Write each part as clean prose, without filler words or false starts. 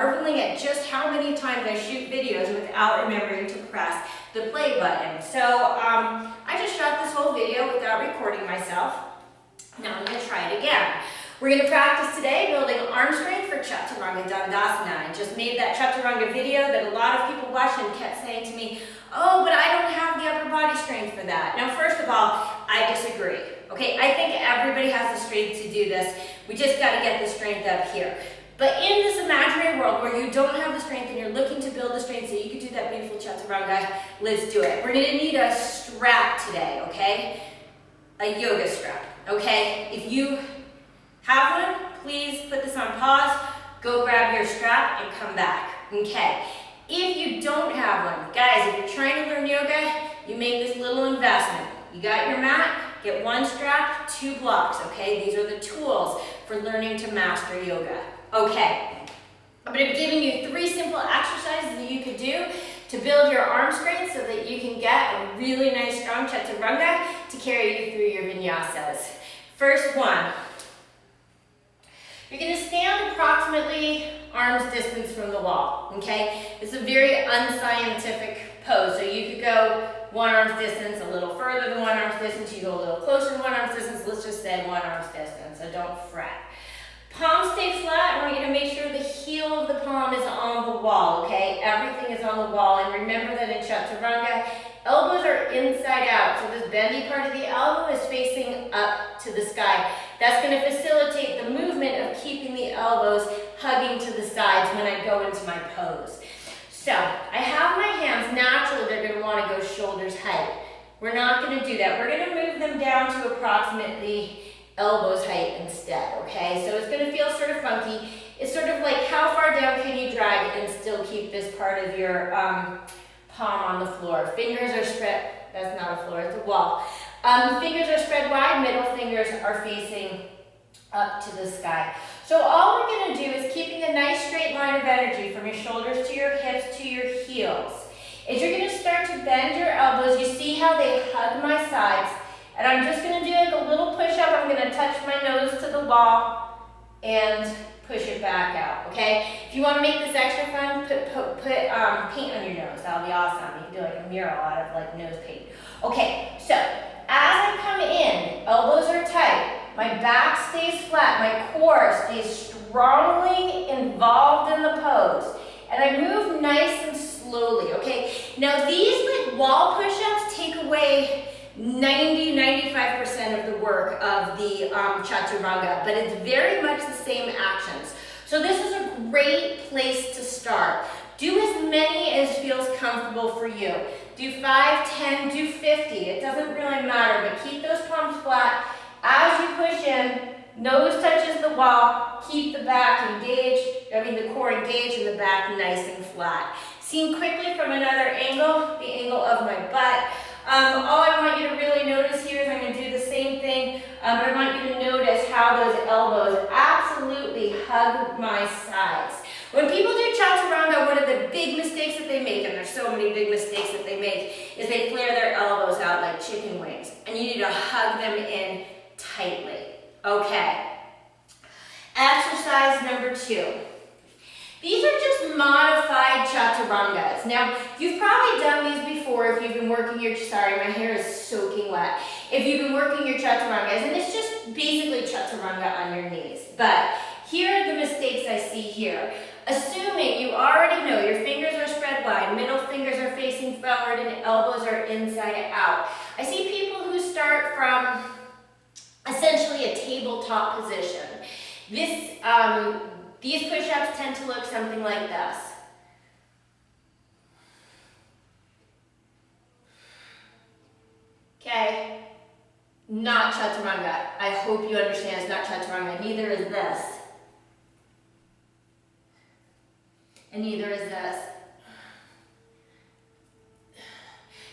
marveling at just how many times I shoot videos without remembering to press the play button. So I just shot this whole video without recording myself. Now I'm going to try it again. We're going to practice today building arm strength for Chaturanga Dandasana. I just made that Chaturanga video that a lot of people watched and kept saying to me, oh, but I don't have the upper body strength for that. Now, first of all, I disagree. Okay, I think everybody has the strength to do this. We just got to get the strength up here. But in this imaginary world where you don't have the strength and you're looking to build the strength so you can do that beautiful Chaturanga, let's do it. We're going to need a strap today, okay? A yoga strap, okay? If you have one, please put this on pause, go grab your strap and come back, okay? If you don't have one, guys, if you're trying to learn yoga, you make this little investment. You got your mat, get one strap, 2 blocks, okay? These are the tools for learning to master yoga. Okay, I'm going to be giving you 3 simple exercises that you could do to build your arm strength so that you can get a really nice strong Chaturanga to carry you through your vinyasas. First one. You're going to stand approximately arm's distance from the wall, okay? It's a very unscientific pose, so you could go 1 arm's distance, a little further than 1 arm's distance, you go a little closer to 1 arm's distance, let's just say 1 arm's distance, so don't fret. Palms stay flat. I want you to make sure the heel of the palm is on the wall, okay? Everything is on the wall, and remember that in Chaturanga, elbows are inside out, so this bendy part of the elbow is facing up to the sky. That's going to facilitate the movement of keeping the elbows hugging to the sides when I go into my pose. So, I have my hands, naturally they're going to want to go shoulders height. We're not going to do that. We're going to move them down to approximately elbows height instead, okay? So it's going to feel sort of funky. It's sort of like how far down can you drag and still keep this part of your palm on the floor. Fingers are spread, that's not a floor, it's a wall. Fingers are spread wide, middle fingers are facing up to the sky. So all we're going to do is keeping a nice straight line of energy from your shoulders to your hips to your heels. As you're going to start to bend your elbows, you see how they hug my sides. And I'm just going to do like a little push-up. I'm going to touch my nose to the wall and push it back out, okay? If you want to make this extra fun, put paint on your nose. That'll be awesome. You can do like a mural out of like nose paint. Okay, so as I come in, elbows are tight. My back stays flat. My core stays strongly involved in the pose. And I move nice and slowly, okay? Now these like wall push-ups take away 90–95% of the work of the Chaturanga, but it's very much the same actions. So this is a great place to start. Do as many as feels comfortable for you. Do 5, 10, do 50. It doesn't really matter, but keep those palms flat. As you push in, nose touches the wall, keep the back engaged, the core engaged and the back nice and flat. Seen quickly from another angle, the angle of my butt. All I want you to really notice here is I'm going to do the same thing, but I want you to notice how those elbows absolutely hug my sides. When people do Chaturanga, one of the big mistakes that they make, and there's so many big mistakes that they make, is they flare their elbows out like chicken wings, and you need to hug them in tightly. Okay. Exercise number 2. These are just modified Chaturangas. Now, you've probably done these before if you've been working your, sorry, my hair is soaking wet. If you've been working your Chaturangas, and it's just basically Chaturanga on your knees. But here are the mistakes I see here. Assuming you already know your fingers are spread wide, middle fingers are facing forward, and elbows are inside out. I see people who start from essentially a tabletop position. These push-ups tend to look something like this. Okay? Not Chaturanga. I hope you understand it's not Chaturanga. Neither is this. And neither is this.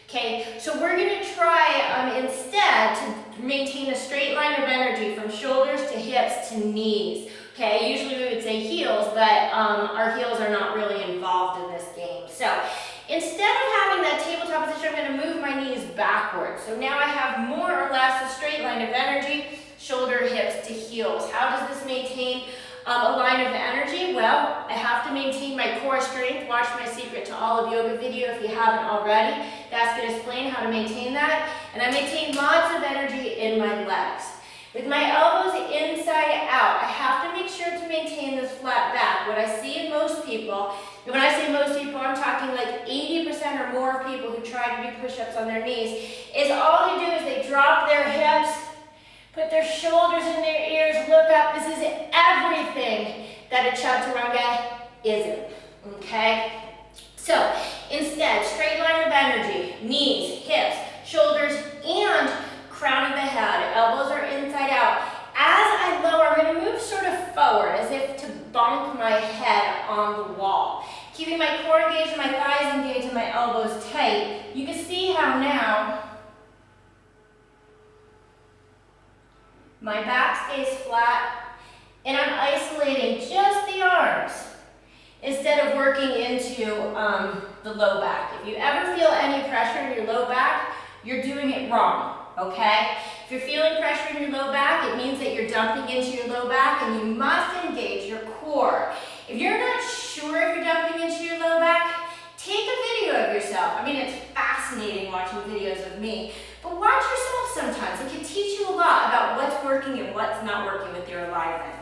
Okay, so we're going to try instead to maintain a straight line of energy from shoulders to hips to knees. Okay, usually we would say heels, but our heels are not really involved in this game. So instead of having that tabletop position, I'm going to move my knees backwards. So now I have more or less a straight line of energy, shoulder, hips to heels. How does this maintain a line of energy? Well, I have to maintain my core strength. Watch my Secret to All of Yoga video if you haven't already. That's going to explain how to maintain that. And I maintain lots of energy in my legs. With my elbows inside out, I have to make sure to maintain this flat back. What I see in most people, and when I say most people, I'm talking like 80% or more of people who try to do push-ups on their knees, is all they do is they drop their hips, put their shoulders in their ears, look up. This is everything that a Chaturanga isn't, okay? So instead, straight line of energy, knees, hips, shoulders, and crown of the head. Elbows are inside out. As I lower, I'm going to move sort of forward as if to bonk my head on the wall. Keeping my core engaged and my thighs engaged and my elbows tight. You can see how now my back stays flat and I'm isolating just the arms instead of working into the low back. If you ever feel any pressure in your low back, you're doing it wrong. Okay? If you're feeling pressure in your low back, it means that you're dumping into your low back and you must engage your core. If you're not sure if you're dumping into your low back, take a video of yourself. I mean, it's fascinating watching videos of me, but watch yourself sometimes. It can teach you a lot about what's working and what's not working with your alignment.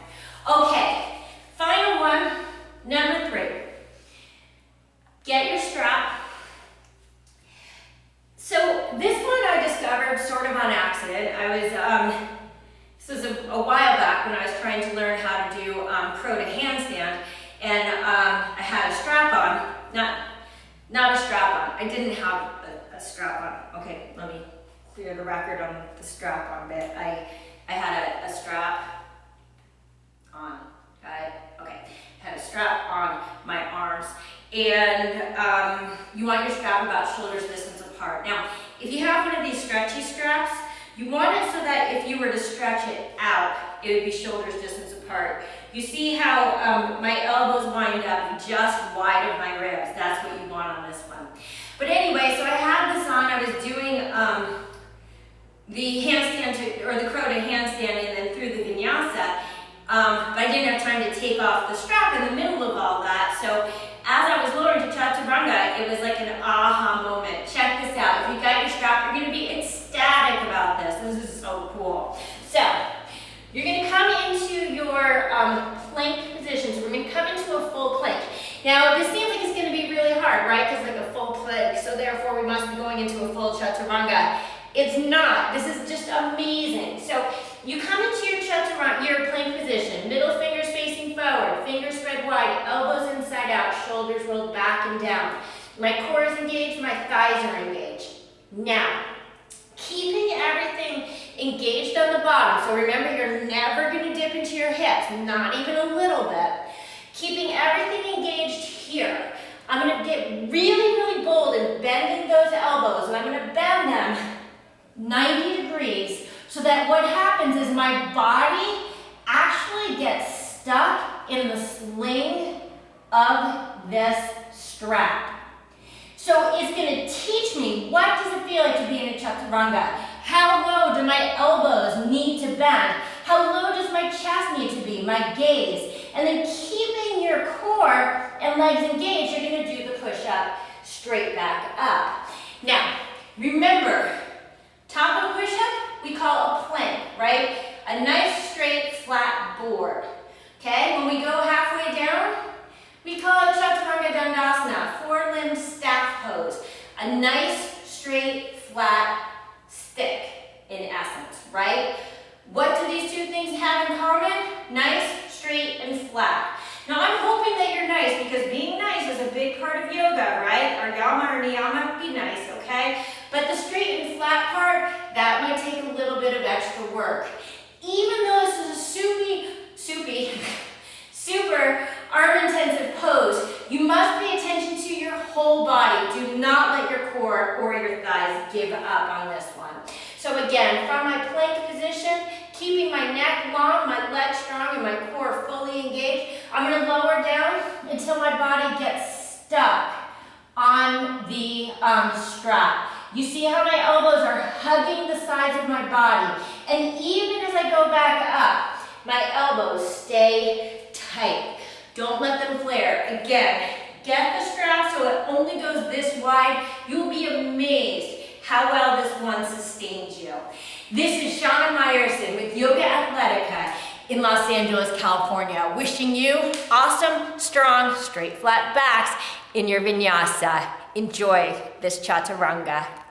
Okay, final one, number 3. Get your strap. So this one I discovered sort of on accident. This was a while back when I was trying to learn how to do crow to handstand, and I had a strap on, not a strap on. I didn't have a strap on. Okay, let me clear the record on the strap on bit. I had a strap on. Got it? Okay. I had a strap on my arms, and you want your strap about shoulders distance apart. Now, if you have one of these stretchy straps, you want it so that if you were to stretch it out, it would be shoulders distance apart. You see how my elbows wind up just wide of my ribs. That's what you want on this one. But anyway, so I had this on. I was doing the handstand or the crow to handstand and then through the vinyasa. But I didn't have time to take off the strap in the middle of all that. So as I was lowering to Chaturanga, it was like an aha moment. Check this out. If you got your strap, you're going to be ecstatic about this. This is so cool. So you're going to come into your plank position. So we're going to come into a full plank. Now this seems like it's going to be really hard, right? Because like a full plank. So therefore we must be going into a full Chaturanga. It's not. This is just amazing. So you come into your Chaturanga, your plank position, middle fingers facing forward, fingers spread wide, elbows inside out, shoulders rolled back and down. My core is engaged, my thighs are engaged. Now, keeping everything engaged on the bottom. So remember, you're never going to dip into your hips, not even a little bit. Keeping everything engaged here. I'm going to get really, really bold in bending those elbows, and I'm going to bend them 90 degrees so that what happens is my body actually gets stuck in the sling of this strap. So it's going to teach me what does it feel like to be in a Chaturanga. How low do my elbows need to bend? How low does my chest need to be, my gaze? And then keeping your core and legs engaged, you're going to do the push-up straight back up. Now, remember, top of push-up, we call a plank, right? A nice, straight, flat board. Okay, when we go halfway down, we call it Chaturanga Dandasana, 4-limb staff pose. A nice, straight, flat stick, in essence, right? What do these two things have in common? Nice, straight, and flat. Now, I'm hoping that you're nice, because being nice is a big part of yoga, right? Our yama or niyama, be nice, okay? But the straight and flat part, that might take a little bit of extra work. Even though this is a super arm-intensive pose, you must pay attention to your whole body. Do not let your core or your thighs give up on this one. So again, from my plank position, keeping my neck long, my legs strong, and my core fully engaged, I'm going to lower down until my body gets stuck on the strap. You see how my elbows are hugging the sides of my body. And even as I go back up, my elbows stay tight. Don't let them flare. Again, get the strap so it only goes this wide. You'll be amazed how well this one sustains you. This is Shana Meyerson with YOGAthletica in Los Angeles, California, wishing you awesome, strong, straight, flat backs in your vinyasa. Enjoy this Chaturanga.